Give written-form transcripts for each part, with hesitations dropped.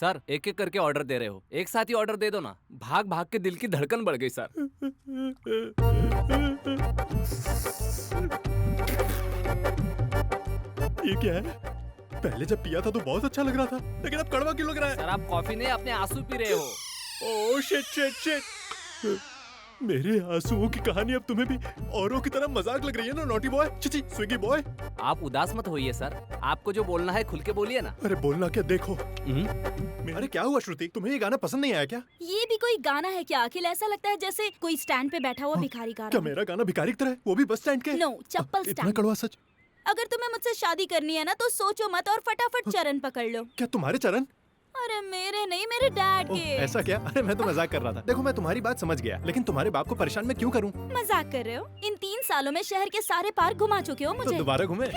Sir एक एक करके ऑर्डर दे रहे हो, एक साथ ही ऑर्डर दे दो ना। भाग भाग के दिल की धड़कन बढ़ गई सर। ये क्या है? पहले जब पिया था तो बहुत अच्छा लग रहा था, लेकिन अब कड़वा क्यों लग रहा है? सर आप कॉफी नहीं अपने आंसू पी रहे हो। Oh shit shit shit. मेरे आंसुओं की कहानी अब तुम्हें भी औरों की तरह मजाक लग रही है ना naughty boy, Chichi Swiggy boy. आप उदास मत होइए सर, आपको जो बोलना है खुल के बोलिए ना। अरे बोलना क्या, देखो। अरे क्या हुआ श्रुति, तुम्हें ये गाना पसंद नहीं आया क्या? ये भी कोई गाना है क्या अखिल? ऐसा लगता है जैसे कोई स्टैंड पे बैठा हुआ भिखारी गा क्या रहा है। मेरा गाना भिखारी की तरह है, वो भी बस स्टैंड के? नो, चप्पल इतना स्टैंड। कड़वा सच। अगर तुम्हें मुझसे शादी करनी है ना तो सोचो मत और फटाफट चरण पकड़ लो। क्या तुम्हारे चरण? अरे मेरे नहीं, मेरे डैड ओह, के। ऐसा क्या? अरे मैं तो मजाक कर रहा था। देखो मैं तुम्हारी बात समझ गया, लेकिन तुम्हारे बाप को परेशान मैं क्यों करूं? मजाक कर रहे हो? इन 3 सालों में शहर के सारे पार्क घुमा चुके हो तो मुझे। दोबारा घूमे?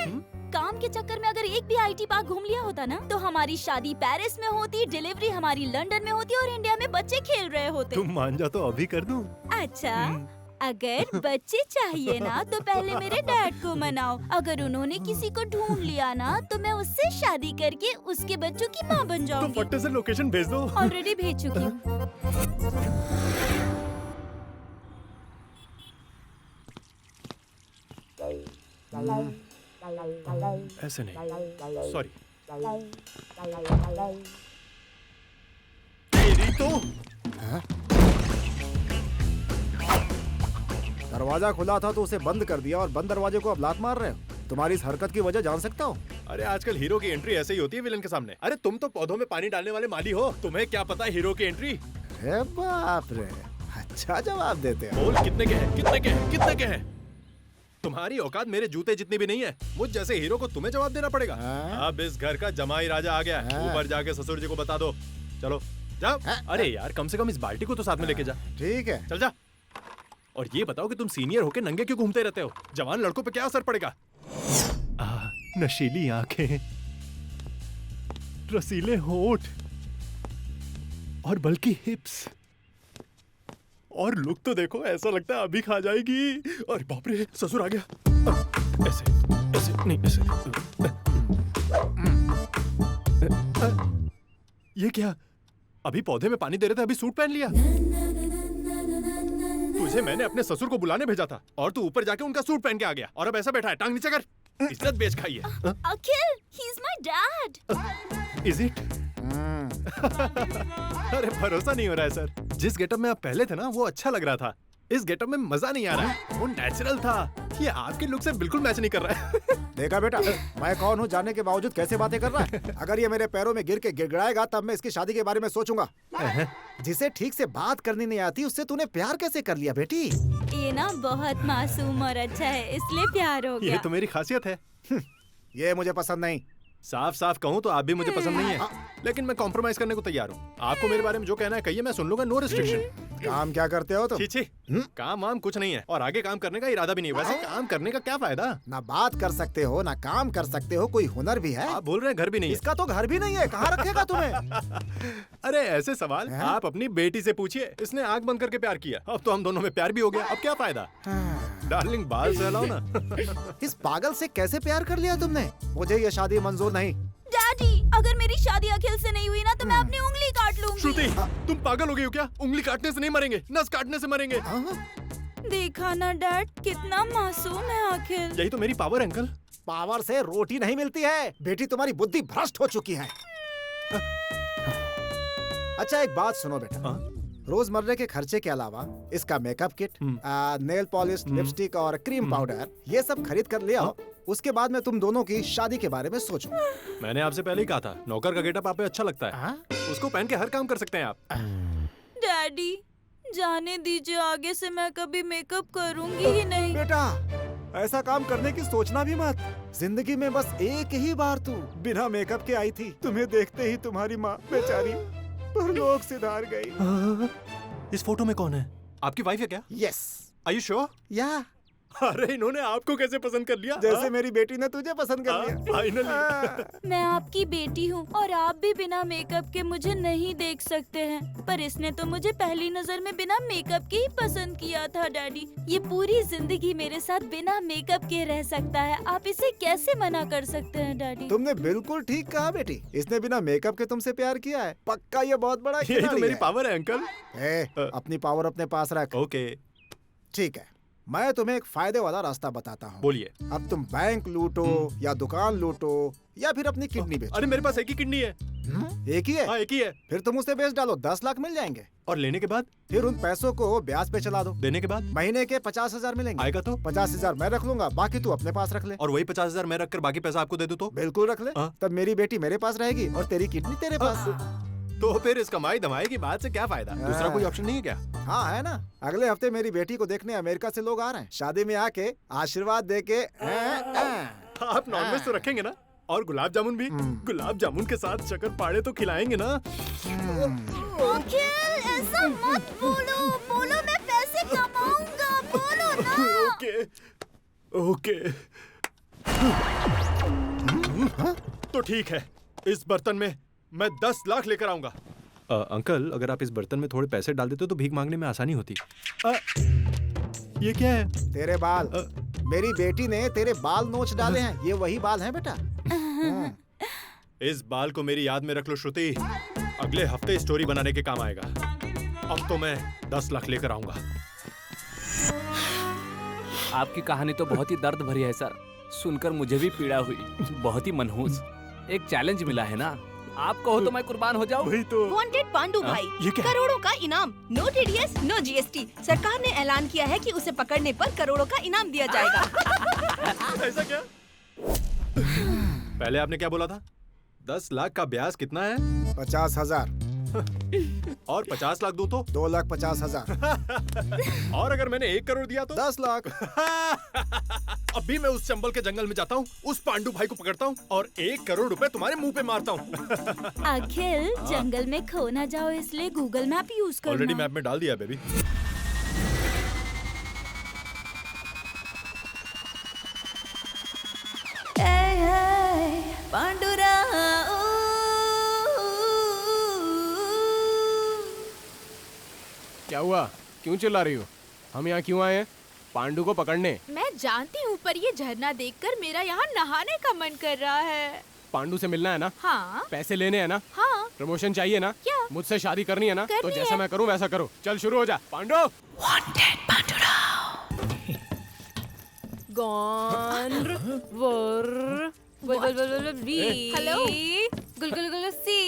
काम के चक्कर में अगर एक भी आईटी पार्क घूम लिया होता ना तो हमारी शादी पेरिस में होती, डिलीवरी हमारी लंदन में होती और इंडिया में बच्चे खेल रहे होते। तुम मान जा तो अभी कर दूं। अच्छा, अगर बच्चे चाहिए ना तो पहले मेरे डैड को मनाओ। अगर उन्होंने किसी को ढूंढ लिया ना तो मैं उससे शादी करके उसके बच्चों की माँ बन तो जाऊंगी। फट्टे से लोकेशन भेज दो। ऑलरेडी भेज चुकी हूँ। ऐसे नहीं, सॉरी। तेरी तो दरवाजा खुला था तो उसे बंद कर दिया और बंद दरवाजे को अब लात मार रहे हो। तुम्हारी इस हरकत की वजह जान सकता हूँ? अरे आजकल हीरो की एंट्री ऐसे ही होती है विलन के सामने। अरे तुम तो पौधों में पानी डालने वाले माली हो, तुम्हें क्या पता है हीरो की एंट्री? हे बाप रे, अच्छा जवाब देते हो। बोल कितने के हैं? कितने के हैं? कितने के हैं? तुम्हारी औकात मेरे जूते जितनी भी नहीं है। मुझ जैसे हीरो को तुम्हें जवाब देना पड़ेगा। अब इस घर का जमाई राजा आ गया है। ऊपर जाके ससुर जी को बता दो। चलो जाओ। अरे यार कम से कम इस बाल्टी को तो साथ में लेके जा। ठीक है, चल जा। और ये बताओ कि तुम सीनियर होके नंगे क्यों घूमते रहते हो? जवान लड़कों पे क्या असर पड़ेगा? नशीली आंखें, रसीले होठ और बल्कि हिप्स, और लुक तो देखो, ऐसा लगता है अभी खा जाएगी। और बाप रे ससुर आ गया। ऐसे ऐसे नहीं, ऐसे। ये क्या? अभी पौधे में पानी दे रहे थे, अभी सूट पहन लिया। तुझे मैंने अपने ससुर को बुलाने भेजा था और तू ऊपर जाके उनका सूट पहन के आ गया और अब ऐसा बैठा है। टांग नीचे कर, इज्जत बेच खाई है। अखिल, he is my dad. Is it? अरे भरोसा नहीं हो रहा है सर। जिस गेटअप में आप पहले थे ना वो अच्छा लग रहा था, इस गेटअप में मजा नहीं आ रहा है। वो नेचुरल था, ये आपके लुक से बिल्कुल मैच नहीं कर रहा है। देखा बेटा, मैं कौन हूँ जानने के बावजूद कैसे बातें कर रहा है। अगर ये मेरे पैरों में गिर के गिड़गिड़ाएगा तब मैं इसकी शादी के बारे में सोचूंगा। जिसे ठीक से बात करनी नहीं आती उससे तूने प्यार कैसे कर लिया बेटी? ये ना बहुत मासूम और अच्छा है, इसलिए प्यार हो गया। ये तो मेरी खासियत है। ये मुझे पसंद नहीं। साफ साफ कहूँ तो आप भी मुझे पसंद नहीं है, लेकिन मैं कॉम्प्रोमाइज करने को तैयार हूँ। आपको मेरे बारे में जो कहना है कहिए, मैं सुन लूंगा। No restriction. काम क्या करते हो तुम? छी काम वाम कुछ नहीं है और आगे काम करने का इरादा भी नहीं है। वैसे काम करने का क्या फायदा? ना बात कर सकते हो ना काम कर सकते हो, कोई हुनर भी है? आप बोल रहे हैं घर भी नहीं है। इसका तो घर भी नहीं है, कहाँ रखेगा तुम्हें? अरे ऐसे सवाल आप अपनी बेटी से पूछिए, इसने आंख बंद करके प्यार किया। अब तो हम दोनों में प्यार भी हो गया, अब क्या फायदा? डार्लिंग बाल सहलाओ ना। इस पागल से कैसे प्यार कर लिया तुमने? मुझे ये शादी मंजूर नहीं। डैडी, अगर मेरी शादी अखिल से नहीं हुई ना तो मैं अपनी उंगली काट लूंगी। श्रुति, तुम पागल हो गई हो क्या? उंगली काटने से नहीं मरेंगे, नस काटने से मरेंगे। देखा ना डैड, कितना मासूम है अखिल। यही तो मेरी पावर है अंकल। पावर से रोटी नहीं मिलती है बेटी, तुम्हारी बुद्धि भ्रष्ट हो चुकी है। अच्छा एक बात सुनो बेटा, रोजमर्रा के खर्चे के अलावा इसका makeup kit, nail polish, lipstick और क्रीम पाउडर, ये सब खरीद कर ले आओ। उसके बाद में तुम दोनों की शादी के बारे में सोचो। मैंने आपसे पहले ही कहा था, नौकर का गेटअप आप पे अच्छा लगता है। उसको पहन के हर काम कर सकते हैं आप। डैडी, जाने दीजिए, आगे से मैं कभी मेकअप करूंगी ही नहीं। बेटा ऐसा काम करने की सोचना भी मत। जिंदगी में बस एक ही बार तू बिना मेकअप के आई थी। तुम्हें देखते ही तुम्हारी माँ बेचारी परलोक सिधार गई। इस फोटो में कौन है? आपकी वाइफ है क्या? यस। Are you sure? या अरे इन्होंने आपको कैसे पसंद कर लिया? जैसे मेरी बेटी ने तुझे पसंद कर लिया। फाइनली। मैं आपकी बेटी हूँ और आप भी बिना मेकअप के मुझे नहीं देख सकते हैं, पर इसने तो मुझे पहली नजर में बिना मेकअप के ही पसंद किया था डैडी। ये पूरी जिंदगी मेरे साथ बिना मेकअप के रह सकता है, आप इसे कैसे मना कर सकते हैं डैडी? तुमने बिल्कुल ठीक कहा बेटी, इसने बिना मेकअप के तुमसे प्यार किया है। पक्का ये बहुत बड़ा यही तो खिलाड़ी मेरी है। पावर है अंकल। अपनी पावर अपने पास रख। ओके, ठीक है, मैं तुम्हें एक फायदे वाला रास्ता बताता हूँ। बोलिए। अब तुम बैंक लूटो या दुकान लूटो या फिर अपनी किडनी बेचो। अरे मेरे पास एक ही किडनी है। एक ही है? हाँ एक ही है। फिर तुम उसे बेच डालो, 10 लाख मिल जाएंगे। और लेने के बाद? फिर उन पैसों को ब्याज पे चला दो। देने के बाद? महीने के 50,000 मिलेंगे। आएगा तो? 50,000 मैं रख लूंगा, बाकी तू अपने पास रख ले। और वही 50,000 मैं रख कर बाकी पैसा आपको दे दूं तो? बिल्कुल रख ले। हाँ। तब मेरी बेटी मेरे पास रहेगी और तेरी किडनी तेरे पास। तो फिर इस कमाई धमाई की बात से क्या फायदा? दूसरा कोई ऑप्शन नहीं है क्या? हाँ है ना, अगले हफ्ते मेरी बेटी को देखने अमेरिका से लोग आ रहे हैं। शादी में आके आशीर्वाद दे के आप नॉनवेज तो रखेंगे ना? और गुलाब जामुन भी? गुलाब जामुन के साथ शक्कर पाड़े तो खिलाएंगे ना? अंकल ऐसा मत बोलो, बोलो मैं पैसे कमाऊंगा, बोलो ना। Okay okay. तो ठीक है, इस बर्तन में मैं 10 लाख लेकर आऊंगा। अंकल अगर आप इस बर्तन में थोड़े पैसे डाल देते तो भीख मांगने में आसानी होती। ये क्या है? तेरे बाल। मेरी बेटी ने तेरे बाल नोच डाले हैं, ये वही बाल हैं बेटा। इस बाल को मेरी याद में रख लो श्रुति, अगले हफ्ते स्टोरी बनाने के काम आएगा। अब तो मैं 10 लाख लेकर आऊंगा। आपकी कहानी तो बहुत ही दर्द भरी है सर, सुनकर मुझे भी पीड़ा हुई, बहुत ही मनहूस। एक चैलेंज मिला है ना, आप कहो तो मैं कुर्बान हो जाऊं। वही तो। वांटेड पांडू भाई, ये क्या? करोड़ों का इनाम, नो टीडीएस नो जीएसटी। सरकार ने ऐलान किया है कि उसे पकड़ने पर करोड़ों का इनाम दिया जाएगा। ऐसा क्या? पहले आपने क्या बोला था? 10 लाख का ब्याज कितना है? 50,000। और 50 लाख दूं तो? 2,50,000। और अगर मैंने 1 करोड़ दिया तो? 10 लाख। अभी मैं उस चंबल के जंगल में जाता हूँ, उस पांडू भाई को पकड़ता हूँ और 1 करोड़ रुपए तुम्हारे मुंह पे मारता हूँ। अखिल जंगल में खो ना जाओ इसलिए गूगल मैप यूज करना। ऑलरेडी मैप में डाल दिया बेबी। पांडुरा क्या हुआ, क्यों चिल्ला रही हो? हम यहाँ क्यों आए हैं? पांडु को पकड़ने। मैं जानती हूँ पर ये झरना देखकर मेरा यहाँ नहाने का मन कर रहा है। पांडु से मिलना है ना? हाँ पैसे लेने हैं ना? हाँ। प्रमोशन चाहिए ना? क्या? मुझसे शादी करनी है ना? तो करनी जैसा है। मैं करूँ वैसा करो। चल शुरू हो जा। पांडु हेलो गुल गुल गुल सी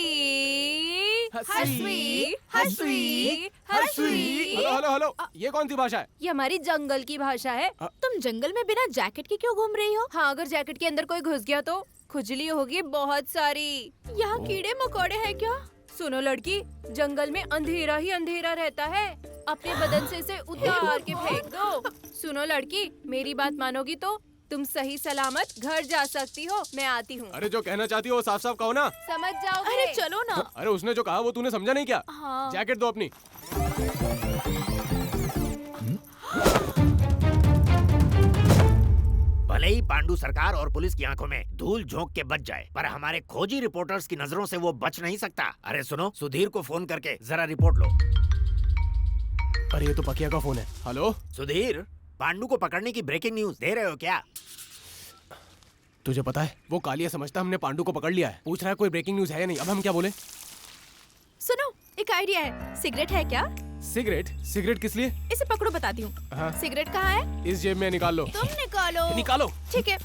हसवी हसवी हसवी। हेलो हेलो हेलो, ये कौन सी भाषा है? ये हमारी जंगल की भाषा है। तुम जंगल में बिना जैकेट के क्यों घूम रही हो? हाँ अगर जैकेट के अंदर कोई घुस गया तो खुजली होगी बहुत सारी। यहाँ कीड़े मकोड़े हैं क्या? सुनो लड़की, जंगल में अंधेरा ही अंधेरा रहता है, अपने बदन से इसे उतार के फेंक दो। सुनो लड़की, मेरी बात मानोगी तो तुम सही सलामत घर जा सकती हो। मैं आती हूँ। अरे जो कहना चाहती हो वो साफ साफ कहो ना। समझ जाओगे? अरे चलो ना। अरे उसने जो कहा वो तूने समझा नहीं क्या? हाँ। जैकेट दो अपनी। भले ही पांडु सरकार और पुलिस की आंखों में धूल झोंक के बच जाए, पर हमारे खोजी रिपोर्टर्स की नजरों से वो बच नहीं सकता। अरे सुनो, सुधीर को फोन करके जरा रिपोर्ट लो। अरे ये तो पकिया का फोन है। हेलो सुधीर, पांडु को पकड़ने की ब्रेकिंग न्यूज दे रहे हो क्या? तुझे पता है वो कालिया समझता हमने पांडु को पकड़ लिया है। पूछ रहा है कोई ब्रेकिंग न्यूज है या नहीं। अब हम क्या बोले? सुनो एक आइडिया है, सिगरेट है क्या? सिगरेट? सिगरेट किस लिए? इसे पकड़ो बताती हूँ। हाँ। सिगरेट कहाँ है? इस जेब में निकाल लो। तुम निकालो। निकालो। ठीक है।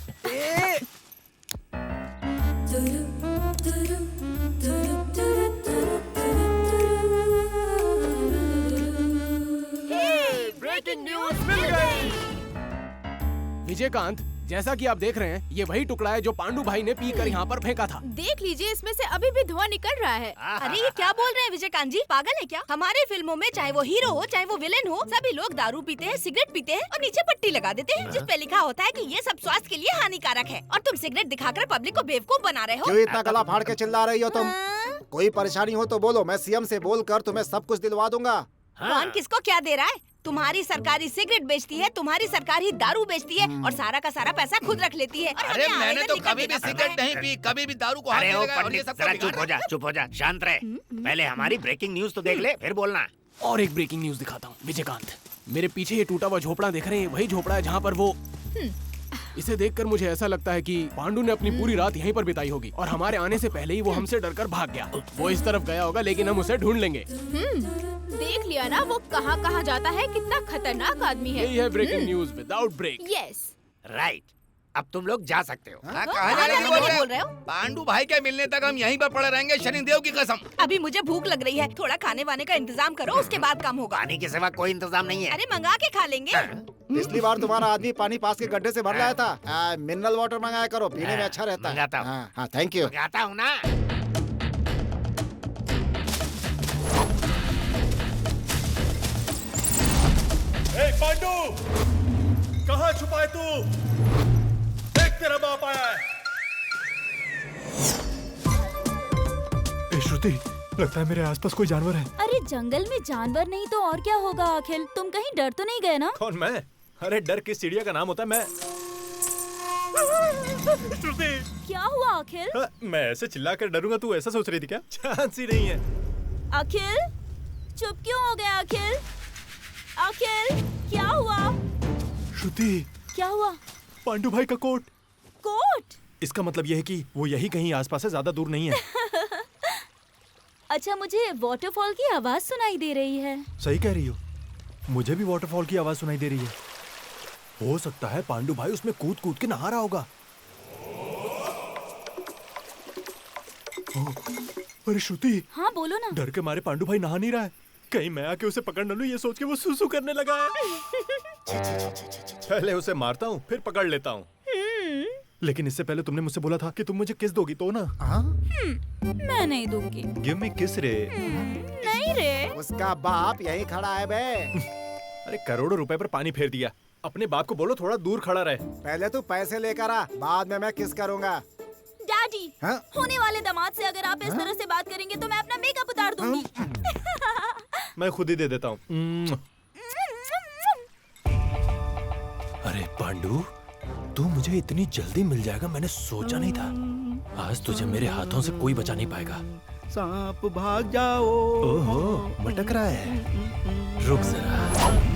ब्रेकिंग न्यूज मिल गई। विजयकांत, जैसा कि आप देख रहे हैं ये वही टुकड़ा है जो पांडु भाई ने पीकर यहाँ पर फेंका था। देख लीजिए इसमें से अभी भी धुआं निकल रहा है। अरे ये क्या बोल रहे हैं विजयकांत जी, पागल है क्या? हमारे फिल्मों में चाहे वो हीरो हो चाहे वो विलेन हो, सभी लोग दारू पीते हैं, सिगरेट पीते हैं और नीचे पट्टी लगा देते हैं जिस पे लिखा होता है कि ये सब स्वास्थ्य के लिए हानिकारक है। और तुम सिगरेट दिखाकर पब्लिक को बेवकूफ बना रहे हो। क्यों इतना गला फाड़ के चिल्ला रही हो तुम? कोई परेशानी हो तो बोलो, मैं सीएम से बोलकर तुम्हें सब कुछ दिलवा दूंगा। कौन किसको क्या दे रहा है? तुम्हारी सरकारी सिगरेट बेचती है, तुम्हारी सरकार ही दारू बेचती है और सारा का सारा पैसा खुद रख लेती है। और अरे हमें मैंने आवेदन तो लिखकर कभी भी देना पड़ता सिगरेट है। नहीं पी, कभी भी दारू को हाथ अरे नहीं ओ लगाया और ये पंडित, सब जरा तो चुप बिगाड़ हो जा, चुप हो जा, शांत रहे। पहले हमारी ब्रेकिंग न्यूज तो देख ले, फिर बोलना। और एक ब्रेकिंग न्यूज दिखाता हूँ विजयकांत। मेरे पीछे ये टूटा हुआ झोपड़ा देख रहे हैं, वही झोपड़ा है जहाँ पर वो। इसे देखकर मुझे ऐसा लगता है कि पांडु ने अपनी पूरी रात यहीं पर बिताई होगी और हमारे आने से पहले ही वो हमसे डरकर भाग गया। वो इस तरफ गया होगा, लेकिन हम उसे ढूंढ लेंगे। देख लिया ना वो कहाँ कहाँ जाता है, कितना खतरनाक आदमी है। यही है breaking news without break. Yes. Right, अब तुम लोग जा सकते हो। हाँ, कहाँ जाने की बोल बोल रहे हो? पांडु भाई के मिलने तक हम यहीं पर पड़े रहेंगे, शनिदेव की कसम। अभी मुझे भूख लग रही है, थोड़ा खाने वाने का इंतजाम करो, उसके बाद काम होगा। पानी के सिवा कोई इंतजाम नहीं है। अरे मंगा के खा लेंगे। पिछली बार तुम्हारा आदमी पानी पास के गड्ढे से भर लाया था। मिनरल वाटर मंगाया करो, पीने में अच्छा रहता है। मंगाता हूँ। हाँ हाँ, थैंक यू। आता हूँ ना। ए पांडु, कहाँ छुपा है तू? देख तेरा बाप आया है। ए श्रुति, लगता है मेरे आसपास कोई जानवर है। अरे जंगल में जानवर नहीं तो और क्या होगा अखिल? तुम कहीं डर तो नहीं गए ना? कौन, मैं? अरे डर किस चिड़िया का नाम होता है? मैं श्रुति, क्या हुआ अखिल? हाँ, मैं ऐसे चिल्ला कर डरूंगा, तू ऐसा सोच रही थी क्या? चांस ही नहीं है। अखिल चुप क्यों हो गया अखिल? अखिल क्या हुआ? श्रुति, क्या हुआ? पांडु भाई का कोट। कोट? इसका मतलब यह है कि वो यही कहीं आसपास है, ज्यादा दूर नहीं है। अच्छा, मुझे वाटरफॉल की आवाज सुनाई दे रही है। सही कह रही हो, मुझे भी वाटरफॉल की आवाज सुनाई दे रही है। हो सकता है पांडु भाई उसमें कूद कूद के नहा रहा होगा। अरे श्रुति, हाँ बोलो ना। डर के मारे पांडु भाई नहा नहीं रहा है। कहीं मैं आके उसे पकड़ न लूं, ये सोच के वो सुसु करने लगा है। पहले उसे मारता हूँ, फिर पकड़ लेता हूँ। लेकिन इससे पहले तुमने मुझसे बोला था कि तुम मुझे किस दोगी तो ना। मैं नहीं दूंगी। गिव मी किस रे। नहीं रे। उसका बाप यहीं खड़ा है बे। अरे करोड़ों रुपए पर पानी फेर दिया। अपने बाप को बोलो थोड़ा दूर खड़ा रहे। पहले तू पैसे लेकर आ, बाद में मैं किस करूँगा। डैडी, हाँ? होने वाले दामाद से अगर आप इस तरह से बात करेंगे तो मैं अपना मेकअप उतार दूंगी। मैं खुद ही दे देता हूँ। अरे पांडु, तू मुझे इतनी जल्दी मिल जाएगा मैंने सोचा नहीं था। आज तुझे मेरे हाथों से कोई बचा नहीं पाएगा। सांप भाग जाओ। ओहो, मटक रहा है। रुक जरा।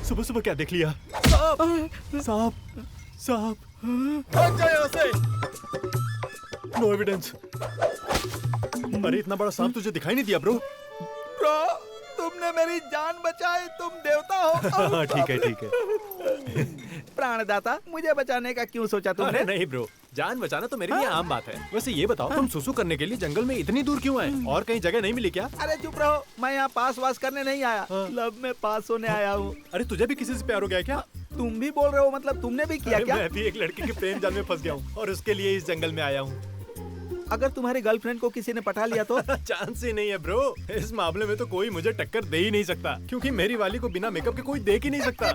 सुबह सुबह क्या देख लिया? सांप, सांप। भाग जा यहाँ से। No evidence. अरे इतना बड़ा सांप तुझे दिखाई नहीं दिया ब्रो? ब्रो, तुमने मेरी जान बचाई, तुम देवता हो। हाँ ठीक है ठीक है। प्राणदाता, मुझे बचाने का क्यों सोचा तुमने? अरे नहीं ब्रो, जान बचाना तो मेरे लिए आम बात है। वैसे ये बताओ, तुम सुसु करने के लिए जंगल में इतनी दूर क्यों आए? और कहीं जगह नहीं मिली क्या? अरे चुप रहो, मैं यहाँ पास वास करने नहीं आया, लव में पास होने आया हूँ। अरे तुझे भी किसी से प्यार हो गया क्या? तुम भी बोल रहे हो, मतलब तुमने भी किया अरे क्या? मैं भी एक लड़की के प्रेम जाल में फंस गया हूँ और उसके लिए इस जंगल में आया हूँ। अगर तुम्हारी गर्लफ्रेंड को किसी ने पटा लिया तो? चांस ही नहीं है ब्रो। इस मामले में तो कोई मुझे टक्कर दे ही नहीं सकता, क्योंकि मेरी वाली को बिना मेकअप के कोई देख ही नहीं सकता।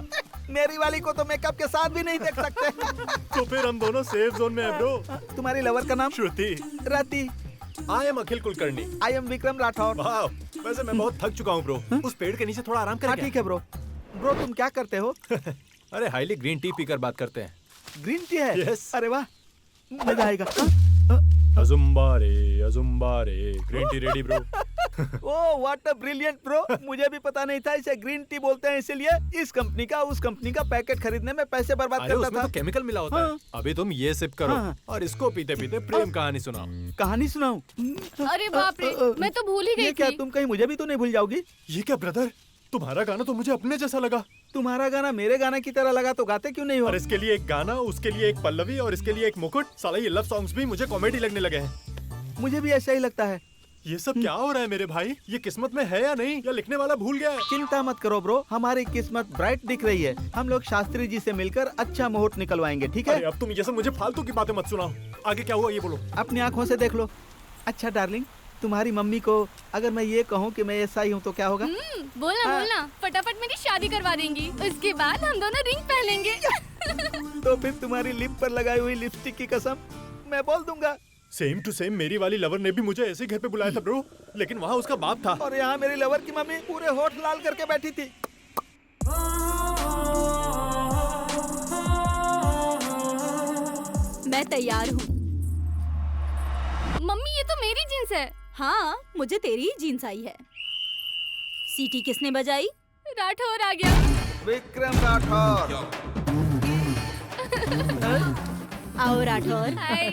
मेरी वाली को तो मेकअप के साथ भी नहीं देख सकते। तो फिर हम दोनों सेफ जोन में हैं ब्रो। तुम्हारी लवर का नाम? Shruti. Rati. I am Akhil Kulkarni. I am Vikram Rathore. वाह, वैसे मैं बहुत थक चुका हूँ ब्रो। उस पेड़ के नीचे थोड़ा आराम हाँ करें? ठीक है ब्रो। ब्रो तुम क्या करते हो? अरे हाईली ग्रीन टी पीकर बात करते हैं। ग्रीन टी है? Yes. अरे वाह, मजा आएगा। अजुम्बारे अजुम्बारे, green tea ready bro. Oh what a brilliant bro, मुझे भी पता नहीं था इसे ग्रीन टी बोलते हैं, इसीलिए इस कंपनी का उस कंपनी का पैकेट खरीदने में पैसे बर्बाद अरे करता उसमें था। तो केमिकल मिला होता हाँ। है। अभी तुम ये सिप करो हाँ। और इसको पीते पीते प्रेम कहानी सुनाओ। कहानी सुनाऊं? अरे बाप रे, मैं तो भूल ही ये गई क्या, थी। तुम कहीं मुझे भी तो नहीं भूल जाओगी? ये क्या ब्रदर, तुम्हारा गाना तो मुझे अपने जैसा लगा। तुम्हारा गाना मेरे गाने की तरह लगा तो गाते क्यों नहीं हो? और इसके लिए एक गाना, उसके लिए एक पल्लवी और इसके लिए एक मुकुट। साला ये लव सॉन्ग्स भी मुझे कॉमेडी लगने लगे हैं। मुझे भी ऐसा ही लगता है। ये सब क्या हो रहा है मेरे भाई? ये किस्मत में है या नहीं, या लिखने वाला भूल गया है? चिंता मत करो ब्रो, हमारी किस्मत ब्राइट दिख रही है। हम लोग शास्त्री जी से मिलकर अच्छा मुहूर्त निकलवाएंगे, ठीक है? अरे अब तुम ये सब मुझे फालतू की बातें मत सुनाओ। आगे क्या हुआ ये बोलो। अपनी आंखों से देख लो। अच्छा डार्लिंग, तुम्हारी मम्मी को अगर मैं ये कहूँ कि मैं ऐसा ही हूँ तो क्या होगा? बोलना हाँ। बोलना, फटाफट मेरी शादी करवा देंगी। उसके बाद हम दोनों रिंग पहनेंगे। तो फिर तुम्हारी लिप पर लगाई हुई लिपस्टिक की कसम मैं बोल दूंगा सेम टू सेम मेरी वाली लवर ने भी मुझे ऐसे घर पे बुलाया था ब्रो, लेकिन वहाँ उसका बाप था। और यहाँ मेरी लवर की मम्मी पूरे होठ लाल करके बैठी थी। मैं तैयार हूँ। मम्मी ये तो मेरी जींस है। हाँ, मुझे तेरी ही जीन्स आई है। सीटी किसने बजाई? राठौर आ गया। विक्रम राठौर। आओ राठौर। हाय।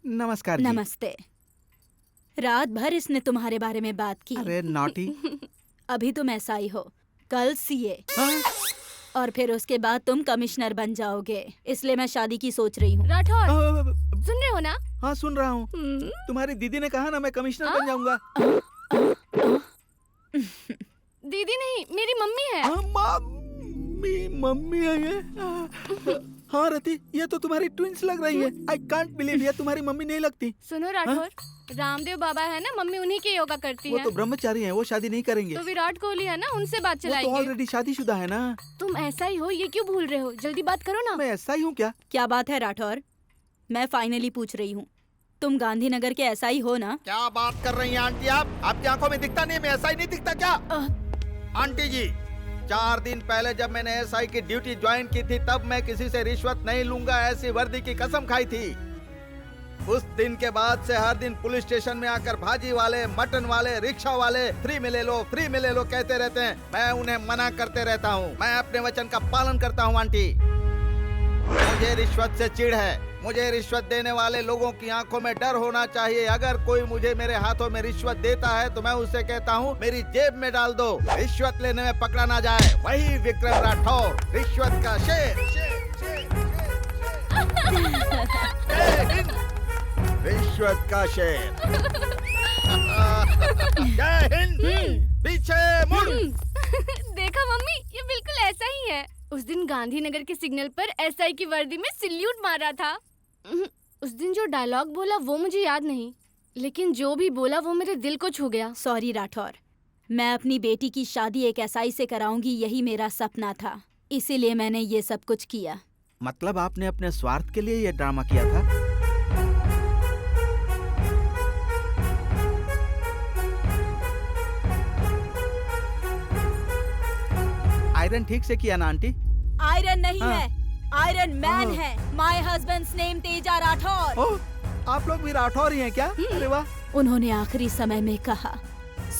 नमस्कार जी। नमस्ते। रात भर इसने तुम्हारे बारे में बात की। अरे नॉटी। अभी तुम एसआई हो, कल सीए, और फिर उसके बाद तुम कमिश्नर बन जाओगे। इसलिए मैं शादी की सोच रही हूँ। राठौर सुन रहे हो ना? हाँ सुन रहा हूँ। तुम्हारी दीदी ने कहा ना मैं कमिश्नर बन जाऊंगा। दीदी नहीं, मेरी मम्मी है। मम्मी है ये? हाँ रति, ये तो तुम्हारी ट्विंस लग रही है। आई कांट बिलीव ये तुम्हारी मम्मी नहीं लगती। सुनो राठौर, रामदेव बाबा है ना, मम्मी उन्हीं के योगा करती वो है। तो ब्रह्मचारी हैं, वो शादी नहीं करेंगे। तो विराट कोहली है ना, उनसे बात वो तो चलाएंगे। ऑलरेडी शादीशुदा है ना। तुम ऐसा ही हो, ये क्यों भूल रहे हो? जल्दी बात करो ना। मैं ऐसा ही हूँ क्या? क्या बात है राठौर? मैं फाइनली पूछ रही हूँ, तुम गांधीनगर के एसआई हो ना? क्या बात कर रही हैं आंटी आप? आपकी आंखों में दिखता नहीं, मैं ऐसा ही नहीं दिखता क्या? आंटी जी, 4 दिन पहले जब मैंने एसआई की ड्यूटी ज्वाइन की थी, तब मैं किसी से रिश्वत नहीं लूंगा ऐसी वर्दी की कसम खाई थी। उस दिन के बाद से हर दिन पुलिस स्टेशन में आकर भाजी वाले, मटन वाले, रिक्शा वाले फ्री में ले लो, फ्री में ले लो कहते रहते हैं। मैं उन्हें मना करते रहता हूँ। मैं अपने वचन का पालन करता हूँ आंटी। मुझे रिश्वत से चिढ़ है। मुझे रिश्वत देने वाले लोगों की आंखों में डर होना चाहिए। अगर कोई मुझे मेरे हाथों में रिश्वत देता है तो मैं उससे कहता हूँ मेरी जेब में डाल दो। रिश्वत लेने में पकड़ा ना जाए। वही विक्रम राठौर, रिश्वत का शेर। रिश्वत का शेर। जय हिंद। पीछे मुड़। देखा मम्मी, ये बिल्कुल ऐसा ही है। उस दिन गांधीनगर के सिग्नल पर एसआई की वर्दी में सैल्यूट मारा था। उस दिन जो डायलॉग बोला वो मुझे याद नहीं, लेकिन जो भी बोला वो मेरे दिल को छू गया। सॉरी राठौर, मैं अपनी बेटी की शादी एक एसआई से कराऊंगी, यही मेरा सपना था। इसीलिए मैंने ये सब कुछ किया। मतलब आपने अपने स्वार्थ के लिए ये ड्रामा किया था? आयरन ठीक से किया ना आंटी? आयरन नहीं है, आयरन मैन है। My husbands name Teja Rathore. आप लोग भी राठौर ही हैं क्या? अरे वाह। उन्होंने आखिरी समय में कहा,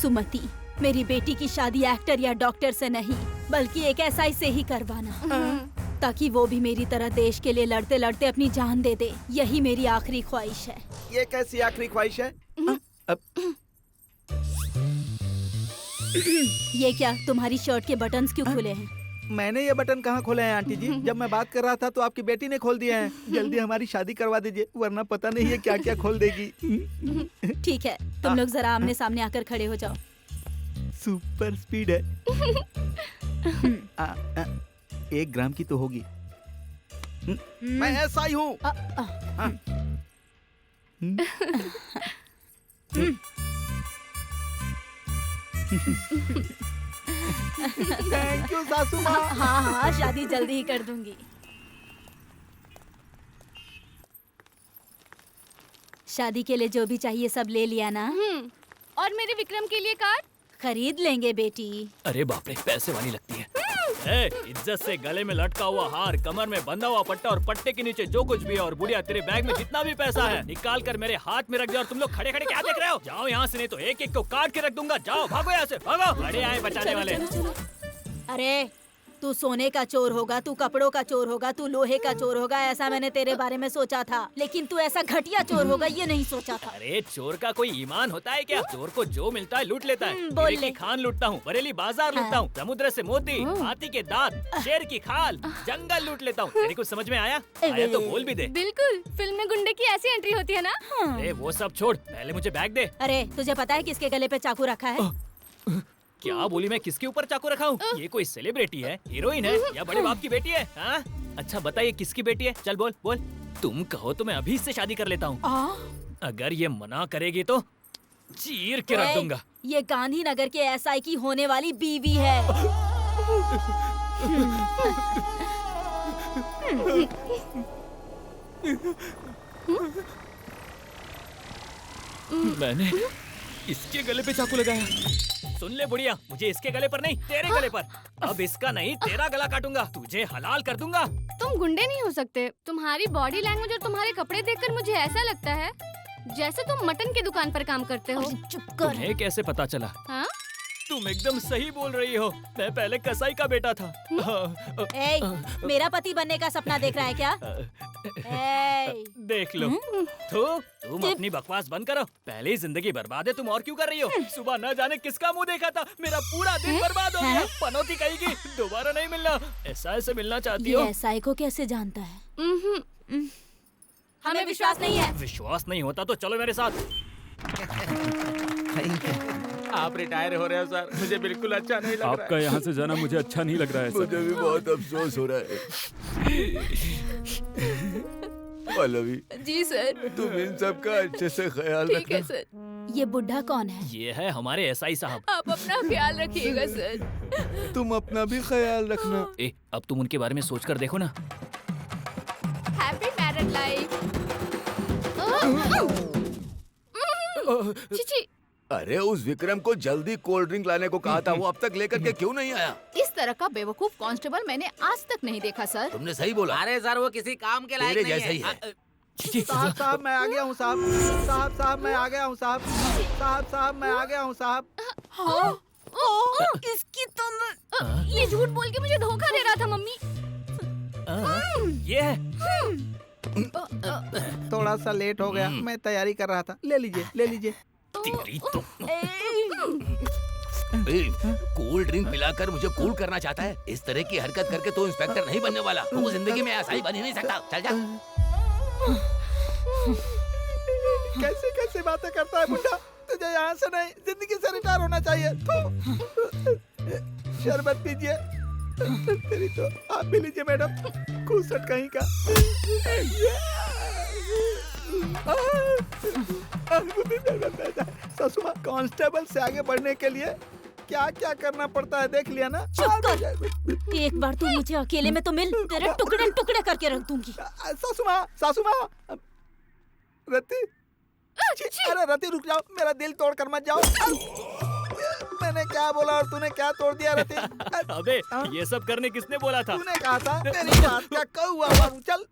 सुमति, मेरी बेटी की शादी एक्टर या डॉक्टर से नहीं बल्कि एक एसआई से ही करवाना, ताकि वो भी मेरी तरह देश के लिए लड़ते लड़ते अपनी जान दे दे। यही मेरी आखिरी ख्वाहिश है। ये कैसी आखिरी ख्वाहिश है? ये क्या, तुम्हारी शर्ट के बटन्स क्यों खुले हैं? मैंने ये बटन कहाँ खोले हैं आंटी जी? जब मैं बात कर रहा था तो आपकी बेटी ने खोल दिए हैं। जल्दी हमारी शादी करवा दीजिए, वरना पता नहीं ये क्या क्या खोल देगी। ठीक है, तुम लोग जरा आमने सामने आकर खड़े हो जाओ। सुपर स्पीड है। 1 ग्राम की तो होगी। मैं ऐसा ही हूँ। थैंक यू सासू माँ। हाँ हाँ, शादी जल्दी ही कर दूंगी। शादी के लिए जो भी चाहिए सब ले लिया ना? और मेरे विक्रम के लिए कार खरीद लेंगे बेटी। अरे बाप रे, पैसे वाली लगती है। ए, इज्जत से गले में लटका हुआ हार, कमर में बंधा हुआ पट्टा और पट्टे के नीचे जो कुछ भी है, और बुढ़िया तेरे बैग में जितना भी पैसा है निकाल कर मेरे हाथ में रख दे। और तुम लोग खड़े खड़े क्या देख रहे हो? जाओ यहाँ से, नहीं तो एक एक को काट के रख दूंगा। जाओ, भागो यहाँ से, भागो। खड़े आए बचाने वाले। अरे तू सोने का चोर होगा, तू कपड़ों का चोर होगा, तू लोहे का चोर होगा, ऐसा मैंने तेरे बारे में सोचा था। लेकिन तू ऐसा घटिया चोर होगा ये नहीं सोचा था। अरे चोर का कोई ईमान होता है क्या? चोर को जो मिलता है लूट लेता है। बोल ले। खान लूटता हूँ, बरेली बाजार लूटता हूँ, समुद्र से मोती, हाथी के दांत, शेर की खाल, जंगल लूट लेता हूँ। तेरे कुछ समझ में आया? आया तो बोल भी दे। बिल्कुल, फिल्म में गुंडे की ऐसी एंट्री होती है ना। अरे वो सब छोड़, पहले मुझे बैग दे। अरे तुझे पता है किसके गले पे चाकू रखा है? क्या बोली मैं? किसके ऊपर चाकू रखा हूँ? ये कोई सेलिब्रिटी है, हीरोइन है, या बड़े बाप की बेटी है? हाँ? अच्छा बताइए किसकी बेटी है? चल बोल बोल। तुम कहो तो मैं अभी इससे शादी कर लेता हूँ। अगर ये मना करेगी तो चीर के रख दूंगा। ये गांधीनगर के एसआई की होने वाली बीवी है। मैंने इसके गले पे चाकू लगाया। सुन ले बुढ़िया, मुझे इसके गले पर नहीं, तेरे गले पर। अब इसका नहीं, तेरा गला काटूंगा, तुझे हलाल कर दूंगा। तुम गुंडे नहीं हो सकते। तुम्हारी बॉडी लैंग्वेज और तुम्हारे कपड़े देखकर मुझे ऐसा लगता है जैसे तुम मटन की दुकान पर काम करते हो। चुप कर। तुम्हें कैसे पता चला? हाँ? तुम एकदम सही बोल रही हो। मैं पहले कसाई का बेटा था। ए, मेरा पति बनने का सपना देख रहा है क्या? ए, देख लो। तुम अपनी बकवास बंद करो। पहले ही जिंदगी बर्बाद है, तुम और क्यों कर रही हो? सुबह न जाने किसका मुंह देखा था, मेरा पूरा दिन बर्बाद हो गया। पनौती कहेगी, दोबारा नहीं मिलना। ऐसा ऐसे मिलना चाहती हो? एसआई को कैसे जानता है? हमें विश्वास नहीं है। विश्वास नहीं होता तो चलो मेरे साथ। आप रिटायर हो रहे हो सर, मुझे बिल्कुल अच्छा नहीं लग रहा आपका यहाँ से जाना मुझे अच्छा नहीं लग रहा है सर। मुझे भी बहुत अफसोस हो रहा है। पल्लवी, जी सर। तुम इन सब का अच्छे से ख्याल ठीक है रखना। सर। ये बुढ़ा कौन है? ये है हमारे एसआई साहब। आप अपना ख्याल रखिएगा सर। तुम अपना भी ख्याल रखना। अब तुम उनके बारे में सोच कर देखो ना। Happy married life. चिची, अरे उस विक्रम को जल्दी कोल्ड ड्रिंक लाने को कहा था, वो अब तक लेकर के क्यों नहीं आया? इस तरह का बेवकूफ कांस्टेबल मैंने आज तक नहीं देखा सर। तुमने सही बोला। अरे सर, वो किसी काम के लायक तेरे नहीं जैसा ही है। साहब साहब मैं आ गया हूँ साहब। साहब साहब मैं आ गया हूँ साहब। साहब साहब मैं आ गया हूँ साहब। इसकी तुम ये झूठ बोल के मुझे धोखा दे रहा था मम्मी। ये है। थोड़ा सा लेट हो गया, मैं तैयारी कर रहा था। ले लीजिए, ले लीजिए। तेरी तो कोल्ड ड्रिंक पिलाकर मुझे कूल करना चाहता है। इस तरह की हरकत करके तो इंस्पेक्टर नहीं बनने वाला। वो जिंदगी में ऐसा ही बन ही नहीं सकता। चल जा। कैसे कैसे बातें करता है बुड्ढा। तुझे यहाँ से नहीं, जिंदगी से रिटायर होना चाहिए। शरबत पीजिए। तेरी तो आप भी लीजिए मैडम। खूसट कहीं का। ससुमा, कांस्टेबल से आगे बढ़ने के लिए क्या क्या करना पड़ता है देख लिया ना। चुप कर। एक बार तू मुझे अकेले में तो मिल, तेरे टुकड़े टुकड़े करके रख दूंगी। सासुमा, सासुमा। रति, अरे रति रुक जाओ, मेरा दिल तोड़ कर मत जाओ। मैंने क्या बोला और तूने क्या तोड़ दिया रति? अबे ये सब करने किसने बोला था? तूने कहा था। तेरी बात का कौवा हुआ। चल।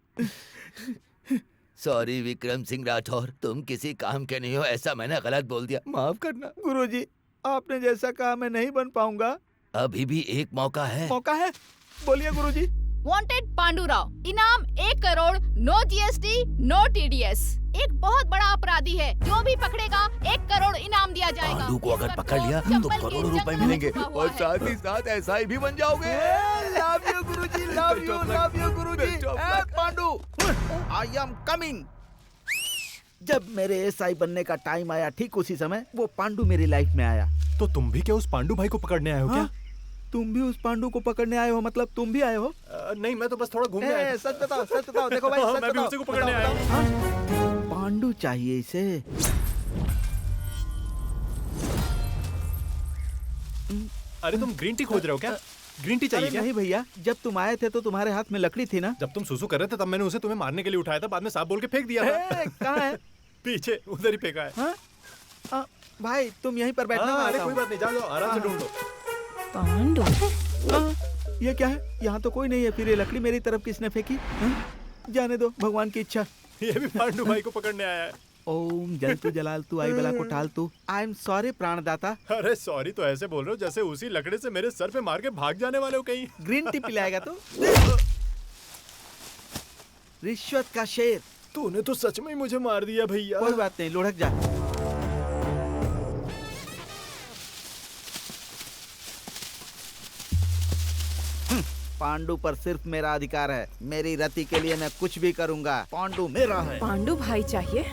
सॉरी विक्रम सिंह राठौर, तुम किसी काम के नहीं हो, ऐसा मैंने गलत बोल दिया, माफ करना। गुरुजी, आपने जैसा कहा मैं नहीं बन पाऊंगा। अभी भी एक मौका है। मौका है? बोलिए गुरुजी। वांटेड पांडू राव, इनाम 1 crore, no GST, no TDS. एक बहुत बड़ा अपराधी है, जो भी पकड़ेगा 1 करोड़ इनाम दिया जाएगा। पांडू को अगर पकड़ लिया तो करोड़ों रुपए मिलेंगे और साथ ही साथ एसआई भी बन जाओगे। Love you Guruji, love you Guruji. Pandu, I am coming. जब मेरे एसआई बनने का टाइम आया, ठीक उसी समय वो पांडू मेरी लाइफ में आया। तो तुम भी क्या उस पांडू भाई को पकड़ने आए हो क्या? तुम भी उस पांडू को पकड़ने आए हो? मतलब तुम भी आए हो? नहीं, मैं तो बस थोड़ा घूमने आया था। सच बताओ, सच बताओ। देखो भाई, सच मैं भी बताओ। उसी को पकड़ने आया हूँ। हाँ? पांडू चाहिए इसे। अरे तुम ग्रीन टी खोज रहे हो क्या? ग्रीन टी चाहिए क्या? नहीं भैया, जब तुम आए थे तो तुम्हारे हाथ में लकड़ी थी ना। जब तुम सुसु कर रहे थे तब मैंने उसे तुम्हें मारने के लिए उठाया था, बाद में सांप बोल के फेंक दिया था। कहाँ है? पीछे उधर ही फेंका है। हाँ? भाई तुम यहीं पर बैठना। अरे कोई बात नहीं, जाओ आराम से ढूंढ लो। पांडू, ये क्या है? यहाँ तो कोई नहीं है, फिर ये लकड़ी मेरी तरफ किसने फेंकी? जाने दो, भगवान की इच्छा। ये भी पांडू भाई को पकड़ने आया है। ओम जलतु जलालतु आई बला को टालतु। I am sorry प्राणदाता। अरे सॉरी तो ऐसे बोल रहे हो जैसे उसी लकड़े से मेरे सर पे मार के भाग जाने वाले हो कहीं। ग्रीन टी पिलाएगा तो? रिश्वत का शेर। तूने तो सच में ही मुझे मार दिया भैया। कोई बात नहीं, लुढ़क जा। पांडू पर सिर्फ मेरा अधिकार है। मेरी रति के लिए मैं कुछ भी करूंगा। पांडू मेरा है। पांडू भाई चाहिए।